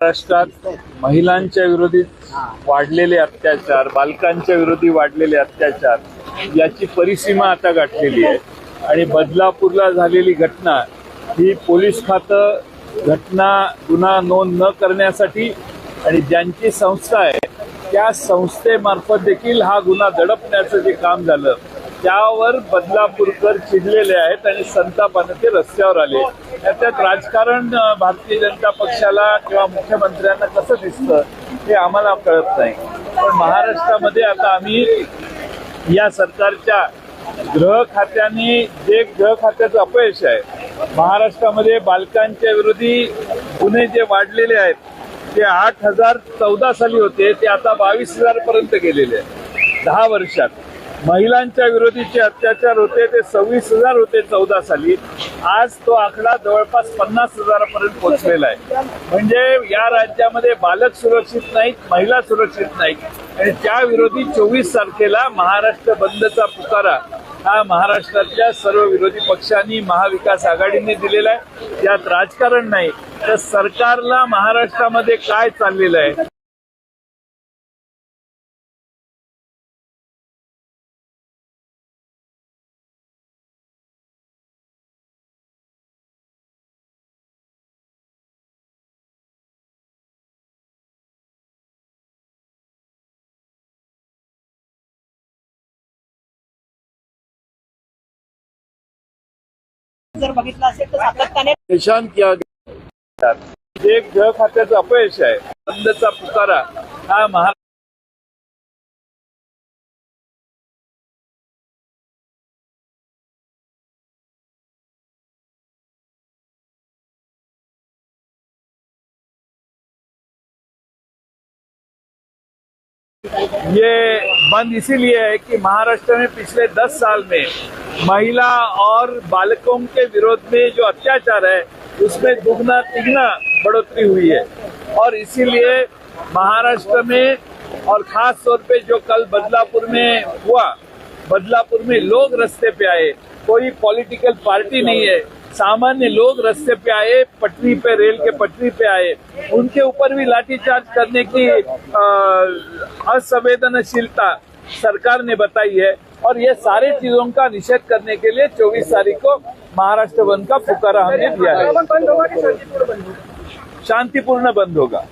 महाराष्ट्रात महिलांच्या विरोधी वाढलेले अत्याचार, बालकांच्या विरोधी वाढलेले अत्याचार याची परिसीमा आता गाठलेली आहे आणि बदलापूरला झालेली घटना ही पोलीस खातं गुन्हा नोंद न करण्यासाठी आणि ज्यांची संस्था आहे त्या संस्थेमार्फत देखील हा गुन्हा दडपण्याचं जे काम झालं त्यावर बदलापूरकर चिडलेले आहेत आणि संतापाने ते रस्त्यावर आले। त्यात राजकारण भारतीय जनता पक्षाला किंवा मुख्यमंत्र्यांना कसं दिसतं हे आम्हाला कळत नाही। पण महाराष्ट्रामध्ये आता आम्ही या सरकारच्या गृह खात्याने जे गृह खात्याचं अपयश आहे, महाराष्ट्रामध्ये बालकांच्या विरोधी गुन्हे जे वाढलेले आहेत ते 8,014 साली होते ते आता 22,000 पर्यंत गेलेले आहेत 10 वर्षात। महिलांच्या विरोधीचे अत्याचार होते ते 26,000 होते 14 साली, आज तो आकडा जवळपास 50,000 पर्यंत पोहोचलेला आहे। म्हणजे या राज्यामध्ये बालक सुरक्षित नाहीत, महिला सुरक्षित नाहीत आणि त्या विरोधी 24 तारखेला महाराष्ट्र बंदचा पुकारा हा महाराष्ट्रातल्या सर्व विरोधी पक्षांनी महाविकास आघाडीने दिलेला आहे। यात राजकारण नाही तर सरकारला महाराष्ट्रामध्ये काय चाललेलं आहे जर बघितलं असेल तर सातत्याने निशान किया गया। जे गृह खात्याचं अपयश आहे, बंदचा पुकारा हा ये बंद इसीलिए है कि महाराष्ट्र में पिछले 10 साल में महिला और बालकों के विरोध में जो अत्याचार है उसमें दुगना तिगना बढ़ोतरी हुई है और इसीलिए महाराष्ट्र में और खास तौर पे जो कल बदलापुर में हुआ, बदलापुर में लोग रास्ते पे आए, कोई पॉलिटिकल पार्टी नहीं है, सामान्य लोग रास्ते पे आए, पटरी पे रेल के पटरी पे आए, उनके ऊपर भी लाठीचार्ज करने की असंवेदनशीलता सरकार ने बताई है और ये सारे चीजों का निषेध करने के लिए 24 तारीख को महाराष्ट्र बंद का पुकारा हमने दिया है। शांतिपूर्ण बंद होगा।